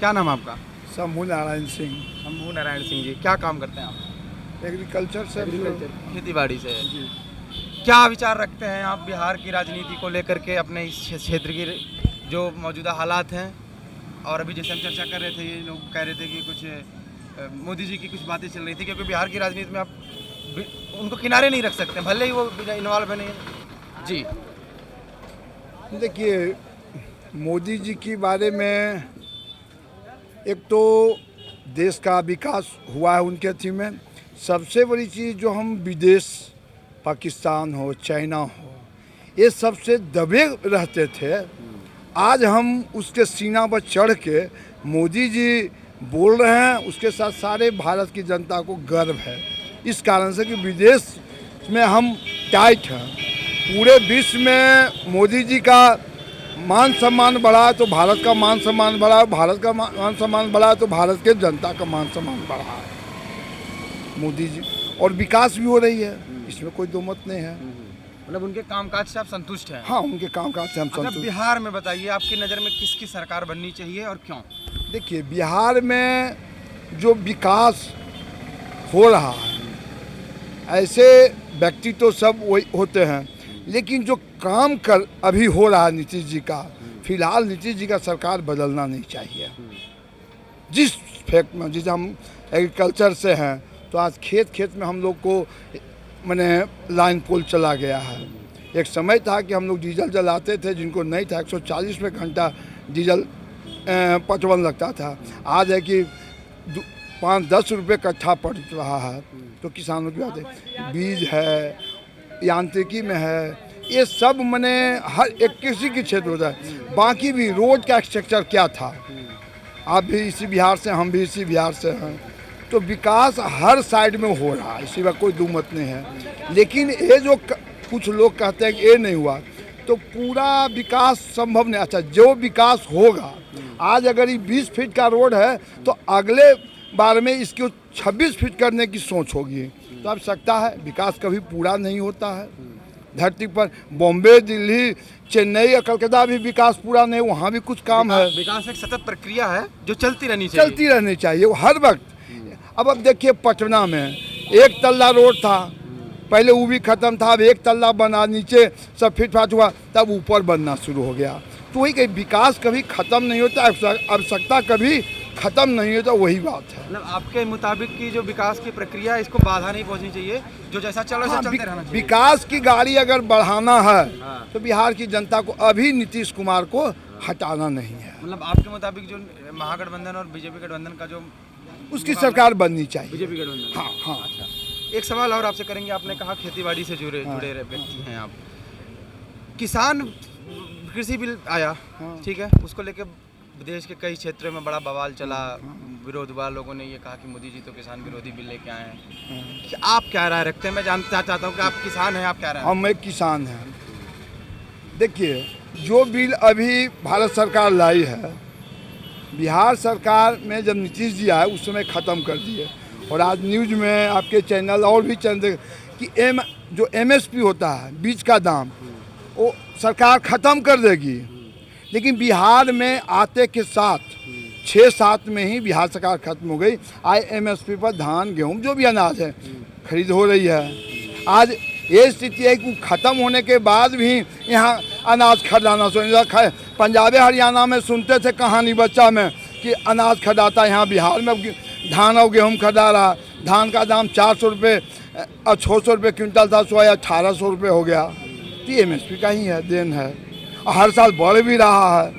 क्या नाम है आपका? शंभू नारायण सिंह। शंभू नारायण सिंह जी, क्या काम करते हैं आप? एग्रीकल्चर से खेती बाड़ी से। क्या विचार रखते हैं आप बिहार की राजनीति को लेकर के, अपने इस क्षेत्र की जो मौजूदा हालात हैं? और अभी जैसे हम चर्चा कर रहे थे, ये लोग कह रहे थे कि कुछ मोदी जी की कुछ बातें चल रही थी, क्योंकि बिहार की राजनीति में आप उनको किनारे नहीं रख सकते, भले ही वो इन्वॉल्व नहीं है जी। देखिए, मोदी जी के बारे में एक तो देश का विकास हुआ है उनके अथी में। सबसे बड़ी चीज़ जो हम विदेश, पाकिस्तान हो, चाइना हो, ये सबसे दबे रहते थे, आज हम उसके सीना पर चढ़ के मोदी जी बोल रहे हैं, उसके साथ सारे भारत की जनता को गर्व है। इस कारण से कि विदेश में हम टाइट हैं, पूरे विश्व में मोदी जी का मान सम्मान बढ़ा तो भारत का मान सम्मान बढ़ा, भारत का मान सम्मान बढ़ा तो भारत के जनता का मान सम्मान बढ़ा मोदी जी, और विकास भी हो रही है, इसमें कोई दो मत नहीं है। मतलब उनके कामकाज से आप संतुष्ट हैं? हाँ, उनके कामकाज से हम संतुष्ट। बिहार में बताइए, आपकी नज़र में किसकी सरकार बननी चाहिए और क्यों? देखिए, बिहार में जो विकास हो रहा है, ऐसे व्यक्ति तो सब वही होते हैं, लेकिन जो काम कर अभी हो रहा है नीतीश जी का, फिलहाल नीतीश जी का सरकार बदलना नहीं चाहिए। जिस फैक्ट में, जिसे हम एग्रीकल्चर से हैं, तो आज खेत खेत में हम लोग को मैंने लाइन पोल चला गया है। एक समय था कि हम लोग डीजल जलाते थे, जिनको नहीं था 140 रुपये घंटा डीजल पचवन लगता था, आज है कि 5-10 रुपये कट्ठा पड़ रहा है। तो किसानों की बात है, बीज है, यांत्रिकी में है, ये सब मैंने हर एक किसी के क्षेत्र होता है। बाकी भी रोड का स्ट्रक्चर क्या था, आप भी इसी बिहार से, हम भी इसी बिहार से हैं, तो विकास हर साइड में हो रहा है, इसी में कोई दो मत नहीं है। लेकिन ये जो कुछ लोग कहते हैं कि ये नहीं हुआ, तो पूरा विकास संभव नहीं। अच्छा, जो विकास होगा, आज अगर ये 20 फीट का रोड है तो अगले बार में इसको 26 फीट करने की सोच होगी। तो अब सकता है, विकास कभी पूरा नहीं होता है धरती पर। बॉम्बे, दिल्ली, चेन्नई, कलकत्ता भी विकास पूरा नहीं, वहाँ भी कुछ काम है। विकास एक सतत प्रक्रिया है जो चलती रहनी चाहिए, वो हर वक्त। अब देखिए, पटना में 1 तल्ला रोड था, पहले वो भी ख़त्म था, अब 1 तल्ला बना, नीचे सब फिटफाट हुआ, तब ऊपर बनना शुरू हो गया। तो वही कि विकास कभी ख़त्म नहीं होता, आवश्यकता कभी ख़त्म नहीं होता, वही बात है। मतलब आपके मुताबिक की जो विकास की प्रक्रिया है, इसको बाधा नहीं पहुंचनी चाहिए, जो जैसा चल रहा है चलते रहना चाहिए। विकास की गाड़ी अगर बढ़ाना है तो बिहार की जनता को अभी नीतीश कुमार को हटाना नहीं है। मतलब आपके मुताबिक जो महागठबंधन और बीजेपी गठबंधन का जो उसकी सरकार बननी चाहिए, बीजेपी गठबंधन। हाँ हाँ। अच्छा, एक सवाल और आपसे करेंगे। आपने कहा खेतीबाड़ी से जुड़े व्यक्ति हैं आप। किसान कृषि बिल आया, ठीक है, उसको लेके देश के कई क्षेत्रों में बड़ा बवाल चला, विरोध हुआ, लोगों ने ये कहा कि मोदी जी तो किसान विरोधी बिल लेके आए हैं। कि आप क्या राय रखते हैं? मैं जानना चाहता हूँ कि आप किसान हैं, आप क्या राय? हम एक किसान हैं। देखिए, जो बिल अभी भारत सरकार लाई है, बिहार सरकार में जब नीतीश जी आए उस समय ख़त्म कर दिए, और आज न्यूज़ में आपके चैनल और भी चैनल कि जो MSP होता है, बीज का दाम, वो सरकार ख़त्म कर देगी। लेकिन बिहार में आते के साथ 6-7 में ही बिहार सरकार खत्म हो गई। आज MSP पर धान, गेहूँ, जो भी अनाज है, खरीद हो रही है। आज ये स्थिति है कि ख़त्म होने के बाद भी यहाँ अनाज खरीदाना पंजाब हरियाणा में सुनते थे कहानी बच्चा में कि अनाज खरीदाता, यहाँ बिहार में धान और गेहूँ खरीदा रहा। धान का दाम 400 रुपये और 600 रुपये क्विंटल था, सो 1800 रुपये हो गया। तो MSP का ही है, देन है, और हर साल बढ़ भी रहा है।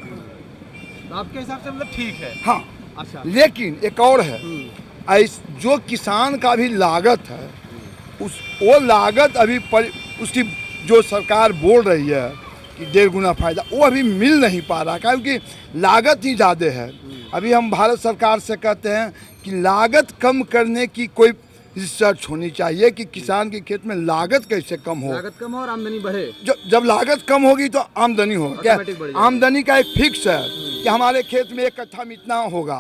तो आपके हिसाब से मतलब ठीक है? हाँ। अच्छा, लेकिन एक और है, जो किसान का भी लागत है, वो लागत अभी उसकी जो सरकार बोल रही है कि 1.5 गुना फायदा, वो अभी मिल नहीं पा रहा, क्योंकि लागत ही ज़्यादा है। अभी हम भारत सरकार से कहते हैं कि लागत कम करने की कोई रिसर्च होनी चाहिए कि किसान के खेत में लागत कैसे कम हो, लागत कम हो और आमदनी बढ़े। जब लागत कम होगी तो आमदनी होगी। क्या आमदनी का एक फिक्स है कि हमारे खेत में 1 कट्ठा में इतना होगा,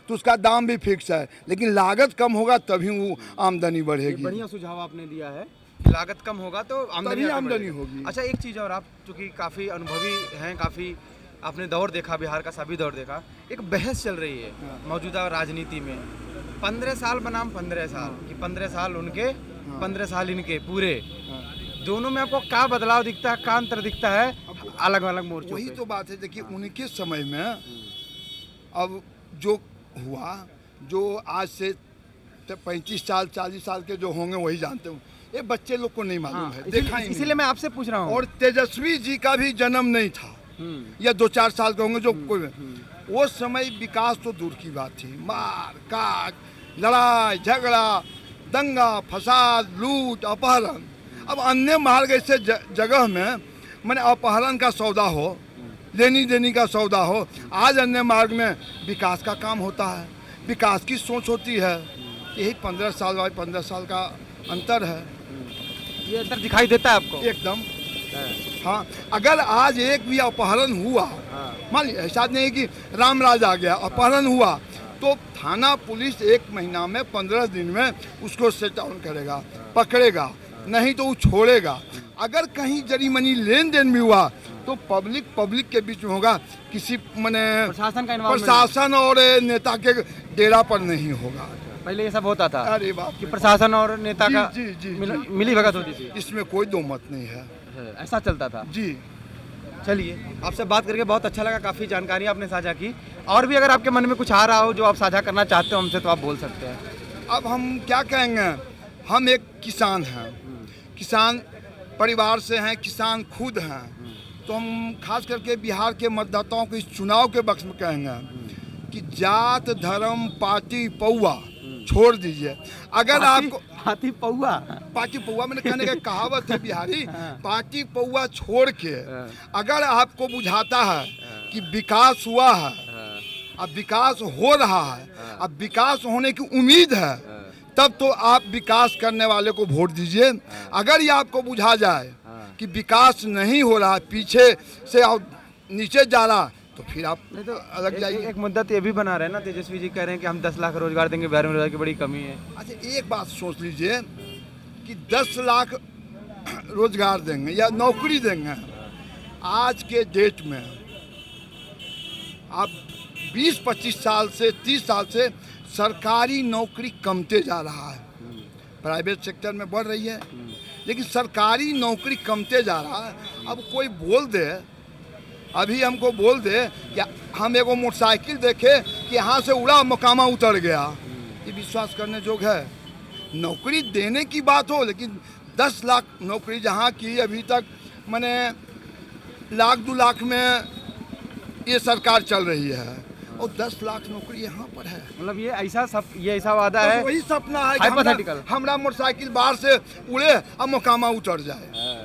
तो उसका दाम भी फिक्स है, लेकिन लागत कम होगा तभी वो आमदनी बढ़ेगी। बढ़िया सुझाव आपने दिया है कि लागत कम होगा तो आमदनी होगी। अच्छा, एक चीज़ और, आप चूँकि काफ़ी अनुभवी हैं, काफ़ी आपने दौर देखा, बिहार का सभी दौर देखा, एक बहस चल रही है मौजूदा राजनीति में। 15 साल बनाम 15 साल, कि 15 साल उनके 15 साल इनके पूरे, दोनों में आपको क्या बदलाव दिखता है, क्या अंतर दिखता है अलग अलग मोर्चों वही पे? तो बात है। देखिए उनके समय में अब जो हुआ, जो आज से 35 साल 40 साल के जो होंगे वही जानते हूँ, ये बच्चे लोग को नहीं मालूम है, देखा ही नहीं। इसीलिए मैं आपसे पूछ रहा हूँ। और तेजस्वी जी का भी जन्म नहीं था, या 2-4 साल के होंगे जो कोई, वो समय विकास तो दूर की बात थी, मार काट, लड़ाई झगड़ा, दंगा फसाद, लूट अपहरण। अब अन्य मार्ग ऐसे जगह में मैंने अपहरण का सौदा हो, लेनी देनी का सौदा हो, आज अन्य मार्ग में विकास का काम होता है, विकास की सोच होती है। यही 15 साल और 15 साल का अंतर है। ये अंतर दिखाई देता है आपको? एकदम। हाँ, अगर आज एक भी अपहरण हुआ, मान लीजिए ऐसा नहीं है कि रामराज आ गया, अपहरण हुआ तो थाना पुलिस 1 महीना में 15 दिन में उसको सेट डाउन करेगा, पकड़ेगा, नहीं तो वो छोड़ेगा। अगर कहीं जरी मनी लेन देन भी हुआ तो पब्लिक के बीच में होगा, किसी माने प्रशासन और नेता के डेरा पर नहीं होगा। पहले ये सब होता था? अरे बाप, कि प्रशासन और नेता का मिली भगत होती थी, इसमें कोई दो मत नहीं है, ऐसा चलता था जी। चलिए, आपसे बात करके बहुत अच्छा लगा, काफ़ी जानकारी आपने साझा की। और भी अगर आपके मन में कुछ आ रहा हो जो आप साझा करना चाहते हो हमसे, तो आप बोल सकते हैं। अब हम क्या कहेंगे, हम एक किसान हैं, किसान परिवार से हैं, किसान खुद हैं, तो हम खास करके बिहार के मतदाताओं को इस चुनाव के वक्त में कहेंगे कि जात धर्म पार्टी पौआ छोड़ दीजिए। अगर आपको पार्टी पौआ, पार्टी पौआ मैंने कहने का कहावत है बिहारी, पार्टी पौआ छोड़ के अगर आपको बुझाता है कि विकास हुआ है, अब विकास हो रहा है, अब विकास होने की उम्मीद है, तब तो आप विकास करने वाले को वोट दीजिए। अगर ये आपको बुझा जाए कि विकास नहीं हो रहा, पीछे से नीचे जा रहा, तो फिर आप तो अलग जाइए। एक मुद्दा तो ये भी बना रहे हैं ना, तेजस्वी जी कह रहे हैं कि हम 10 लाख रोजगार देंगे, बिहार में रोजगार की बड़ी कमी है। अच्छा, एक बात सोच लीजिए कि 10 लाख रोजगार देंगे या नौकरी देंगे, आज के डेट में आप 20-25 साल से 30 साल से सरकारी नौकरी कमते जा रहा है, प्राइवेट सेक्टर में बढ़ रही है, लेकिन सरकारी नौकरी कमते जा रहा है। अब कोई बोल दे, अभी हमको बोल दे कि हम एगो मोटरसाइकिल देखे कि यहाँ से उड़ा मोकामा उतर गया, ये विश्वास करने जोग है? नौकरी देने की बात हो, लेकिन 10 लाख नौकरी जहाँ की अभी तक मैंने 1-2 लाख में ये सरकार चल रही है, और 10 लाख नौकरी यहाँ पर है। मतलब ये ऐसा वादा है, वही सपना है कि हमरा मोटरसाइकिल बाहर से उड़े और मोकामा उतर जाए।